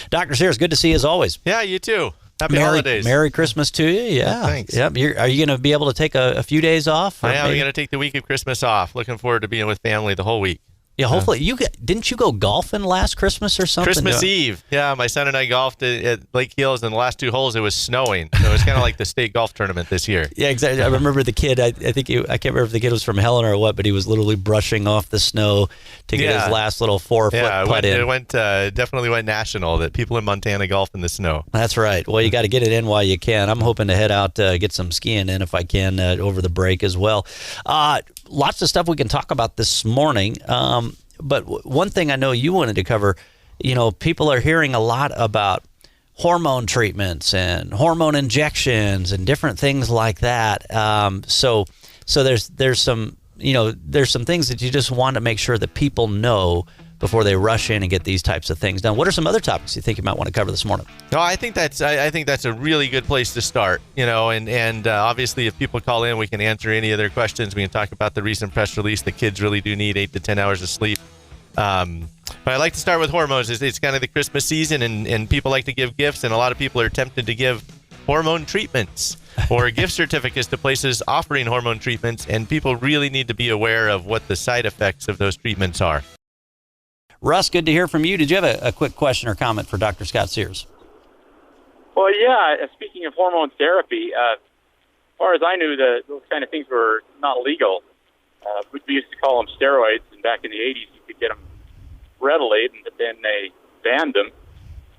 Dr. Sears, good to see you as always. Yeah, you too. Happy holidays. Merry Christmas to you. Yeah. Thanks. Yep. Are you going to be able to take a few days off? I am going to take the week of Christmas off. Looking forward to being with family the whole week. Yeah, hopefully. Didn't you go golfing last Christmas or something? Christmas Eve. Yeah, my son and I golfed at Lake Hills, and the last 2 holes it was snowing. So it was kind of like the state golf tournament this year. Yeah, exactly. I remember the kid. I can't remember if the kid was from Helena or what, but he was literally brushing off the snow to get his last little 4-foot putt in. It definitely went national that people in Montana golf in the snow. That's right. Well, you got to get it in while you can. I'm hoping to head out get some skiing in if I can over the break as well. Lots of stuff we can talk about this morning. But one thing I know you wanted to cover, people are hearing a lot about hormone treatments and hormone injections and different things like that. So there's some things that you just want to make sure that people know before they rush in and get these types of things done. What are some other topics you think you might want to cover this morning? No, I think that's a really good place to start. And obviously if people call in, we can answer any of their questions. We can talk about the recent press release that kids really do need 8 to 10 hours of sleep. But I like to start with hormones. It's kind of the Christmas season, and people like to give gifts, and a lot of people are tempted to give hormone treatments or gift certificates to places offering hormone treatments, and people really need to be aware of what the side effects of those treatments are. Russ, good to hear from you. Did you have a quick question or comment for Dr. Scott Sears? Well, yeah, speaking of hormone therapy, as far as I knew, those kind of things were not legal. We used to call them steroids, and back in the 80s, you could get them readily, but then they banned them.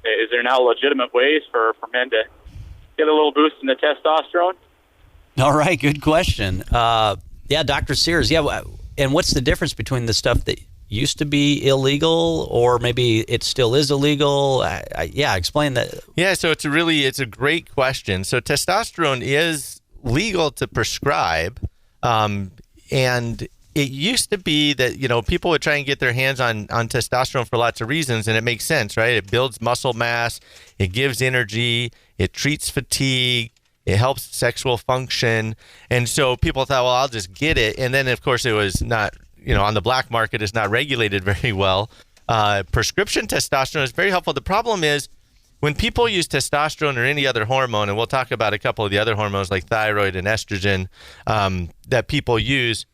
Is there now legitimate ways for men to get a little boost in the testosterone? All right, good question. Yeah, Dr. Sears, yeah, and what's the difference between the stuff that used to be illegal or maybe it still is illegal? Explain that. Yeah, so it's a great question. So testosterone is legal to prescribe, and it used to be that, people would try and get their hands on testosterone for lots of reasons, and it makes sense, right? It builds muscle mass, it gives energy, it treats fatigue, it helps sexual function. And so people thought, well, I'll just get it. And then, of course, it was not, on the black market, it's not regulated very well. Prescription testosterone is very helpful. The problem is when people use testosterone or any other hormone, and we'll talk about a couple of the other hormones like thyroid and estrogen that people use,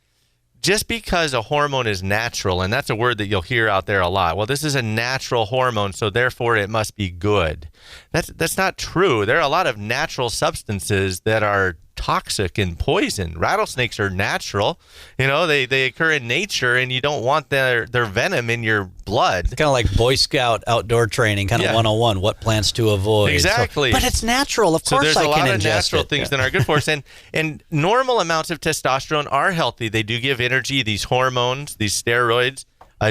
just because a hormone is natural, and that's a word that you'll hear out there a lot. Well, this is a natural hormone, so therefore it must be good. That's not true. There are a lot of natural substances that are toxic and poison. Rattlesnakes are natural. They occur in nature, and you don't want their venom in your blood. It's kind of like Boy Scout outdoor training, kind of 101, what plants to avoid. Exactly. But it's natural. Of course there's I a lot can of ingest natural it. things that are good for us. And normal amounts of testosterone are healthy. They do give energy. These hormones, these steroids,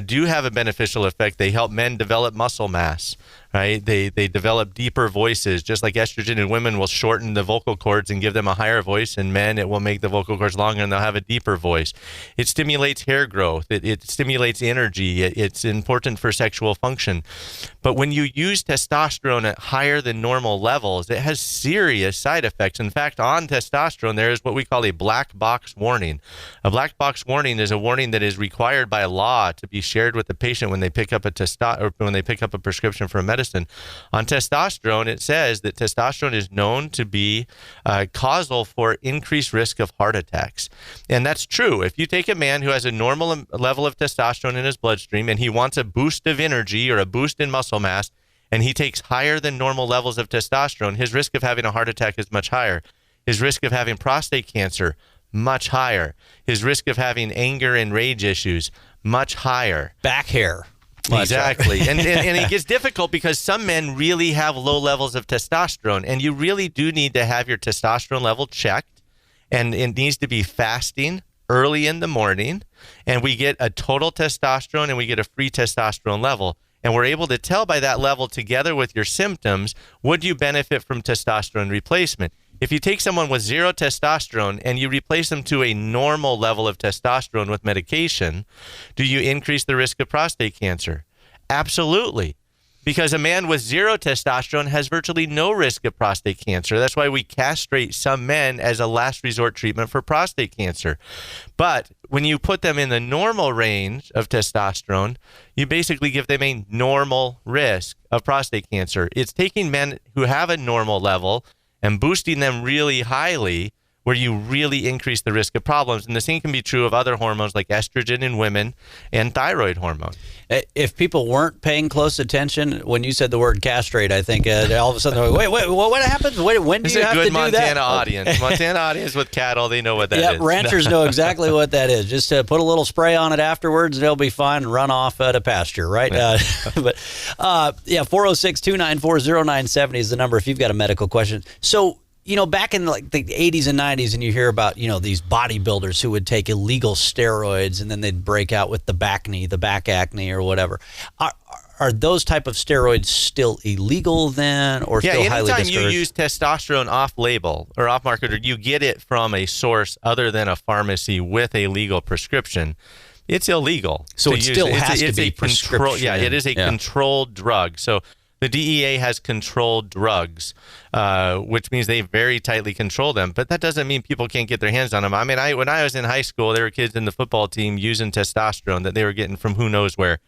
do have a beneficial effect. They help men develop muscle mass, right? They develop deeper voices, just like estrogen in women will shorten the vocal cords and give them a higher voice. In men, it will make the vocal cords longer and they'll have a deeper voice. It stimulates hair growth. It stimulates energy. It's important for sexual function. But when you use testosterone at higher than normal levels, it has serious side effects. In fact, on testosterone, there is what we call a black box warning. A black box warning is a warning that is required by law to be shared with the patient when they pick up a prescription for a medicine. On testosterone, it says that testosterone is known to be causal for increased risk of heart attacks. And that's true. If you take a man who has a normal level of testosterone in his bloodstream and he wants a boost of energy or a boost in muscle mass, and he takes higher than normal levels of testosterone, his risk of having a heart attack is much higher. His risk of having prostate cancer, much higher. His risk of having anger and rage issues, much higher. Back hair. Exactly. and it gets difficult because some men really have low levels of testosterone, and you really do need to have your testosterone level checked, and it needs to be fasting early in the morning, and we get a total testosterone and we get a free testosterone level. And we're able to tell by that level together with your symptoms, would you benefit from testosterone replacement? If you take someone with zero testosterone and you replace them to a normal level of testosterone with medication, do you increase the risk of prostate cancer? Absolutely. because a man with zero testosterone has virtually no risk of prostate cancer. That's why we castrate some men as a last resort treatment for prostate cancer. But when you put them in the normal range of testosterone, you basically give them a normal risk of prostate cancer. It's taking men who have a normal level and boosting them really highly, where you really increase the risk of problems. And the same can be true of other hormones like estrogen in women and thyroid hormone. If people weren't paying close attention, when you said the word castrate, I think all of a sudden, they're like, wait, what happens? When do you have to do that? It's a good Montana audience. Montana audience with cattle, they know what that is. Yeah, ranchers know exactly what that is. Just put a little spray on it afterwards, they'll be fine and run off to pasture, right? Yeah. 406-294-0970 is the number if you've got a medical question. So, back in like the 80s and 90s, and you hear about, these bodybuilders who would take illegal steroids and then they'd break out with the back acne or whatever. Are those type of steroids still illegal then, or still highly discouraged? Anytime you use testosterone off-label or off-market, or you get it from a source other than a pharmacy with a legal prescription, it's illegal. So it still has to be prescription. Yeah, it is a controlled drug. So the DEA has controlled drugs, which means they very tightly control them. But that doesn't mean people can't get their hands on them. I mean, when I was in high school, there were kids in the football team using testosterone that they were getting from who knows where.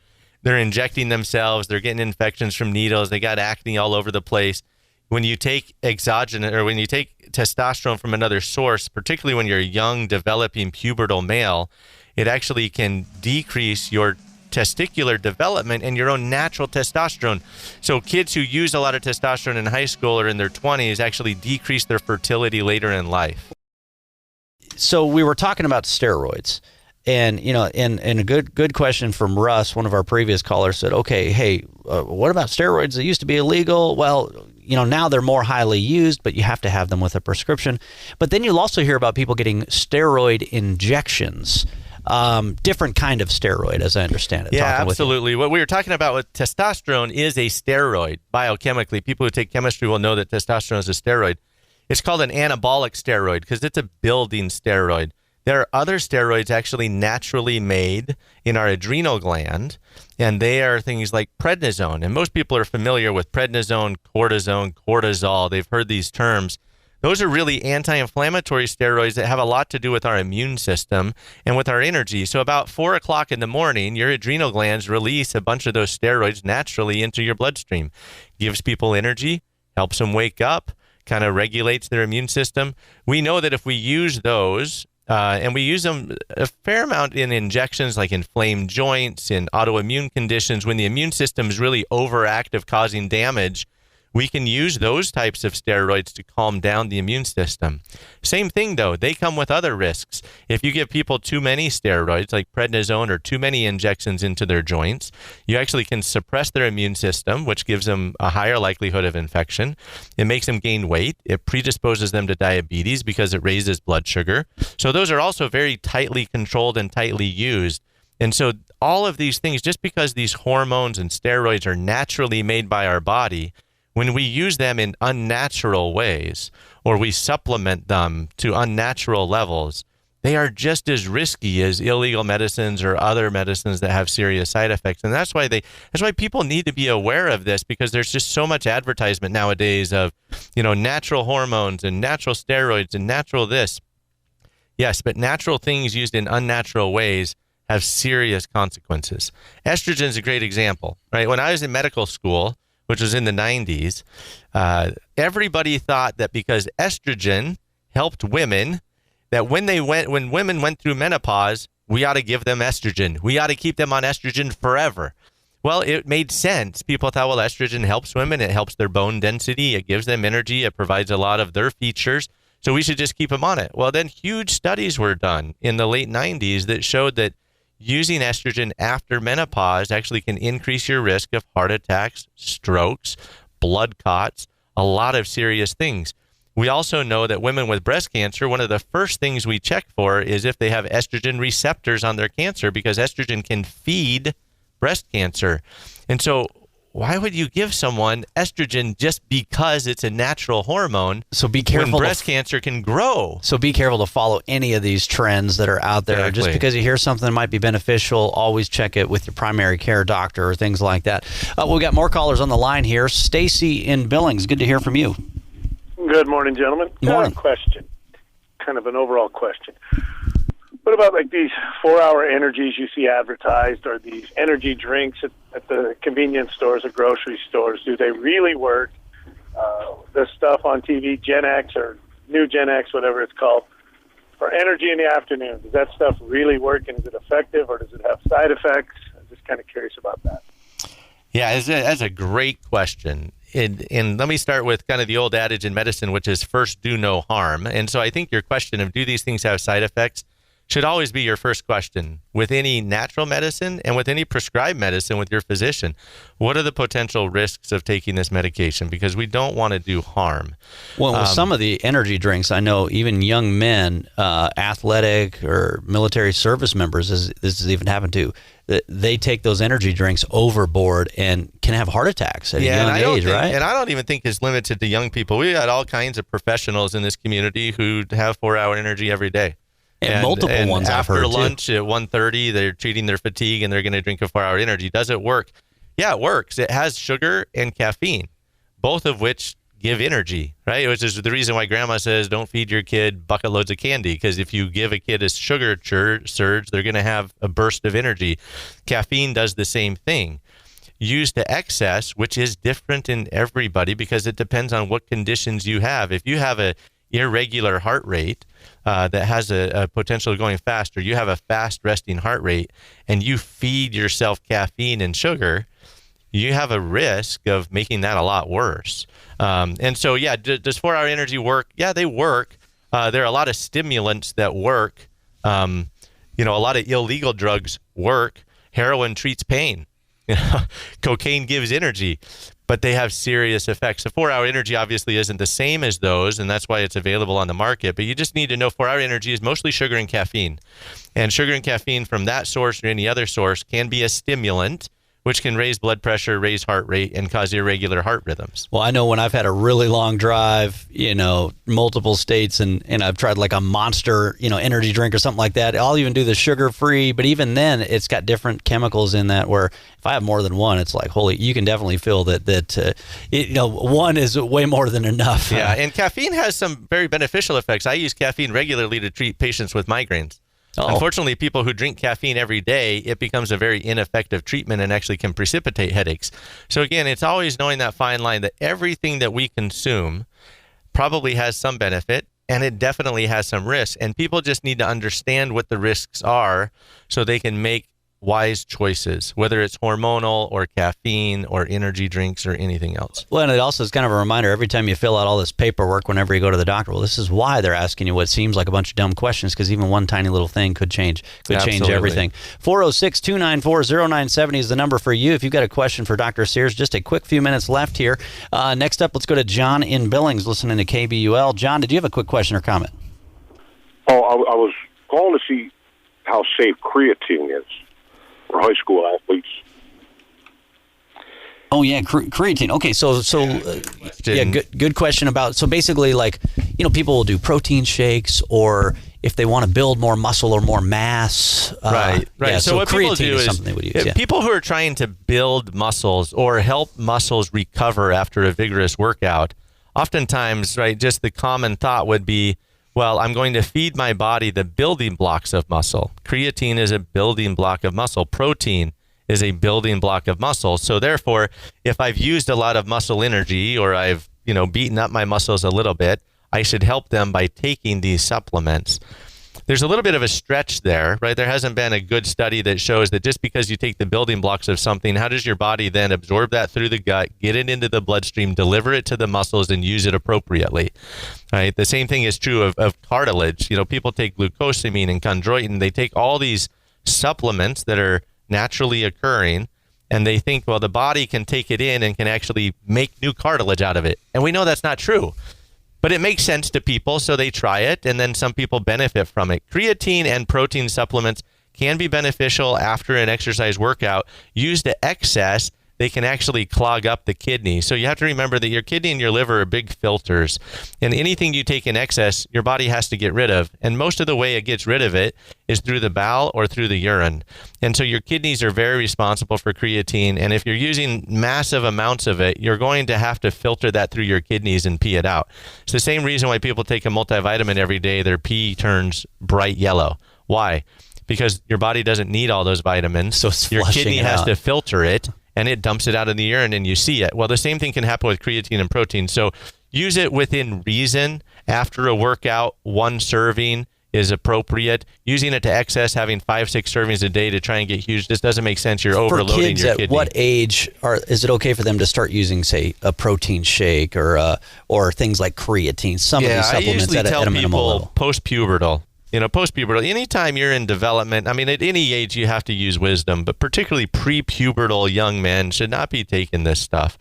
They're injecting themselves. They're getting infections from needles. They got acne all over the place. When you take exogenous, or when you take testosterone from another source, particularly when you're a young, developing pubertal male, it actually can decrease your testicular development and your own natural testosterone. So kids who use a lot of testosterone in high school or in their 20s actually decrease their fertility later in life. So we were talking about steroids, and and a good question from Russ, one of our previous callers, said, okay, hey, what about steroids? They used to be illegal. Well, now they're more highly used, but you have to have them with a prescription. But then you'll also hear about people getting steroid injections. Different kind of steroid, as I understand it. Yeah, absolutely. What we were talking about with testosterone is a steroid biochemically. People who take chemistry will know that testosterone is a steroid. It's called an anabolic steroid because it's a building steroid. There are other steroids actually naturally made in our adrenal gland, and they are things like prednisone. And most people are familiar with prednisone, cortisone, cortisol. They've heard these terms. Those are really anti-inflammatory steroids that have a lot to do with our immune system and with our energy. So about 4 o'clock in the morning, your adrenal glands release a bunch of those steroids naturally into your bloodstream. Gives people energy, helps them wake up, kind of regulates their immune system. We know that if we use those, and we use them a fair amount in injections like inflamed joints, in autoimmune conditions, when the immune system is really overactive causing damage, we can use those types of steroids to calm down the immune system. Same thing, though. They come with other risks. If you give people too many steroids, like prednisone, or too many injections into their joints, you actually can suppress their immune system, which gives them a higher likelihood of infection. It makes them gain weight. It predisposes them to diabetes because it raises blood sugar. So those are also very tightly controlled and tightly used. And so all of these things, just because these hormones and steroids are naturally made by our body, when we use them in unnatural ways, or we supplement them to unnatural levels, they are just as risky as illegal medicines or other medicines that have serious side effects. And that's why people need to be aware of this, because there's just so much advertisement nowadays of, natural hormones and natural steroids and natural this. Yes, but natural things used in unnatural ways have serious consequences. Estrogen is a great example, right? When I was in medical school, which was in the 90s, everybody thought that because estrogen helped women, that when women went through menopause, we ought to give them estrogen. We ought to keep them on estrogen forever. Well, it made sense. People thought, well, estrogen helps women. It helps their bone density. It gives them energy. It provides a lot of their features. So we should just keep them on it. Well, then huge studies were done in the late 90s that showed that using estrogen after menopause actually can increase your risk of heart attacks, strokes, blood clots, a lot of serious things. We also know that women with breast cancer, one of the first things we check for is if they have estrogen receptors on their cancer, because estrogen can feed breast cancer. And so why would you give someone estrogen just because it's a natural hormone? So be careful. When breast cancer can grow. So be careful to follow any of these trends that are out there. Exactly. Just because you hear something that might be beneficial, always check it with your primary care doctor or things like that. We've got more callers on the line here. Stacy in Billings, good to hear from you. Good morning, gentlemen. Morning. Got a question, kind of an overall question. What about like these 4-hour energies you see advertised, or these energy drinks at the convenience stores or grocery stores? Do they really work? The stuff on TV, Gen X or New Gen X, whatever it's called, for energy in the afternoon, does that stuff really work, and is it effective, or does it have side effects? I'm just kind of curious about that. Yeah, that's a great question. And let me start with kind of the old adage in medicine, which is first do no harm. And so I think your question of do these things have side effects should always be your first question with any natural medicine and with any prescribed medicine with your physician. What are the potential risks of taking this medication? Because we don't want to do harm. Well, with some of the energy drinks, I know even young men, athletic or military service members, as this has even happened to, they take those energy drinks overboard and can have heart attacks at a young age, right? And I don't even think it's limited to young people. We got all kinds of professionals in this community who have 4-hour energy every day. And multiple ones I've heard, after lunch at 1:30, they're treating their fatigue and they're going to drink a 4-hour energy. Does it work? Yeah, it works. It has sugar and caffeine, both of which give energy, right? Which is the reason why grandma says don't feed your kid bucket loads of candy, because if you give a kid a sugar surge, they're going to have a burst of energy. Caffeine does the same thing. Used to excess, which is different in everybody because it depends on what conditions you have. If you have a irregular heart rate that has a potential of going faster, you have a fast resting heart rate, and you feed yourself caffeine and sugar, you have a risk of making that a lot worse. And so, yeah, does 4-hour energy work? Yeah, they work. There are a lot of stimulants that work. A lot of illegal drugs work. Heroin treats pain. Cocaine gives energy, but they have serious effects. So 4-hour energy obviously isn't the same as those, and that's why it's available on the market. But you just need to know 4-hour energy is mostly sugar and caffeine. And sugar and caffeine from that source or any other source can be a stimulant, which can raise blood pressure, raise heart rate, and cause irregular heart rhythms. Well, I know when I've had a really long drive, multiple states, and I've tried like a Monster, energy drink or something like that. I'll even do the sugar-free, but even then, it's got different chemicals in that where if I have more than one, it's like, you can definitely feel that one is way more than enough. Yeah, and caffeine has some very beneficial effects. I use caffeine regularly to treat patients with migraines. Oh. Unfortunately, people who drink caffeine every day, it becomes a very ineffective treatment and actually can precipitate headaches. So again, it's always knowing that fine line that everything that we consume probably has some benefit, and it definitely has some risks. And people just need to understand what the risks are so they can make wise choices, whether it's hormonal or caffeine or energy drinks or anything else. Well, and it also is kind of a reminder every time you fill out all this paperwork whenever you go to the doctor. Well, this is why they're asking you what seems like a bunch of dumb questions, because even one tiny little thing could change everything. 406-294-0970 is the number for you if you've got a question for Dr. Sears. Just a quick few minutes left here. Next up, let's go to John in Billings listening to KBUL. John, did you have a quick question or comment? Oh, I was calling to see how safe creatine is for high school athletes. Oh yeah, creatine. Okay, so good question about. So basically, people will do protein shakes, or if they want to build more muscle or more mass. Right. Yeah, so what people do is something they would use. Yeah. People who are trying to build muscles or help muscles recover after a vigorous workout, oftentimes, right, just the common thought would be, well, I'm going to feed my body the building blocks of muscle. Creatine is a building block of muscle. Protein is a building block of muscle. So therefore, if I've used a lot of muscle energy or I've, beaten up my muscles a little bit, I should help them by taking these supplements. There's a little bit of a stretch there, right? There hasn't been a good study that shows that just because you take the building blocks of something, how does your body then absorb that through the gut, get it into the bloodstream, deliver it to the muscles, and use it appropriately, right? The same thing is true of cartilage. People take glucosamine and chondroitin. They take all these supplements that are naturally occurring, and they think, well, the body can take it in and can actually make new cartilage out of it. And we know that's not true. But it makes sense to people, so they try it, and then some people benefit from it. Creatine and protein supplements can be beneficial after an exercise workout. Used to excess, they can actually clog up the kidney. So you have to remember that your kidney and your liver are big filters, and anything you take in excess, your body has to get rid of. And most of the way it gets rid of it is through the bowel or through the urine. And so your kidneys are very responsible for creatine. And if you're using massive amounts of it, you're going to have to filter that through your kidneys and pee it out. It's the same reason why people take a multivitamin every day. Their pee turns bright yellow. Why? Because your body doesn't need all those vitamins. So it's your flushing kidney it has out. to filter it, and it dumps it out in the urine, and you see it. Well, the same thing can happen with creatine and protein. So use it within reason. After a workout, 1 serving is appropriate. Using it to excess, having 5-6 servings a day to try and get huge, just doesn't make sense. You're overloading for kids, your at kidney. what age is it okay for them to start using, say, a protein shake or things like creatine? Some of these I supplements usually at tell a minimal people level. post-pubertal. Post-pubertal, anytime you're in development, I mean, at any age you have to use wisdom, but particularly pre-pubertal young men should not be taking this stuff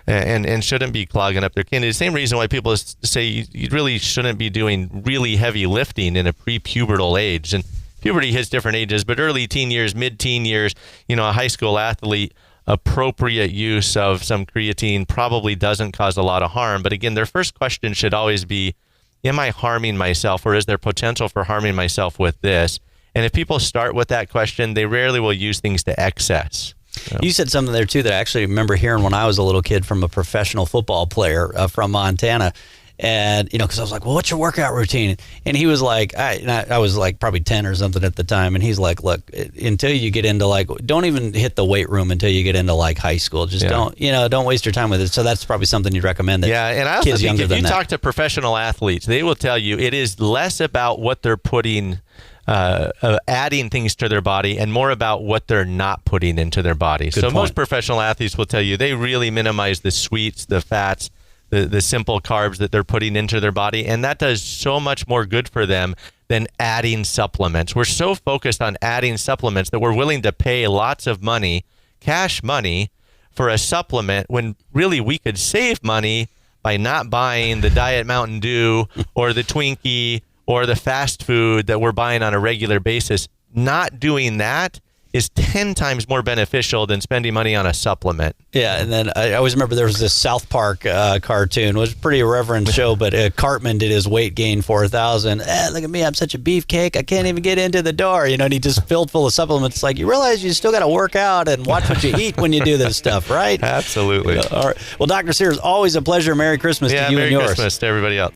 and shouldn't be clogging up their kidney. The same reason why people say you really shouldn't be doing really heavy lifting in a pre-pubertal age. And puberty hits different ages, but early teen years, mid-teen years, a high school athlete, appropriate use of some creatine probably doesn't cause a lot of harm. But again, their first question should always be, am I harming myself, or is there potential for harming myself with this? And if people start with that question, they rarely will use things to excess. You said something there, too, that I actually remember hearing when I was a little kid from a professional football player from Montana. And, because I was like, well, what's your workout routine? And he was like, I was like probably 10 or something at the time. And he's like, look, until you get into don't even hit the weight room until you get into high school. Just don't waste your time with it. So that's probably something you'd recommend. That and I also kids think younger if than you that. talk to professional athletes, they will tell you it is less about what they're putting, adding things to their body, and more about what they're not putting into their body. Good So point. most professional athletes will tell you they really minimize the sweets, the fats, the simple carbs that they're putting into their body, and that does so much more good for them than adding supplements. We're so focused on adding supplements that we're willing to pay lots of money, cash money, for a supplement when really we could save money by not buying the Diet Mountain Dew or the Twinkie or the fast food that we're buying on a regular basis. Not doing that is 10 times more beneficial than spending money on a supplement. Yeah, and then I always remember there was this South Park cartoon. It was a pretty irreverent show, but Cartman did his weight gain 4,000. Look at me, I'm such a beefcake, I can't even get into the door. And he just filled full of supplements. It's like, you realize you still got to work out and watch what you eat when you do this stuff, right? Absolutely. All right. Well, Dr. Sears, always a pleasure. Merry Christmas to you Merry and yours. Christmas to everybody else.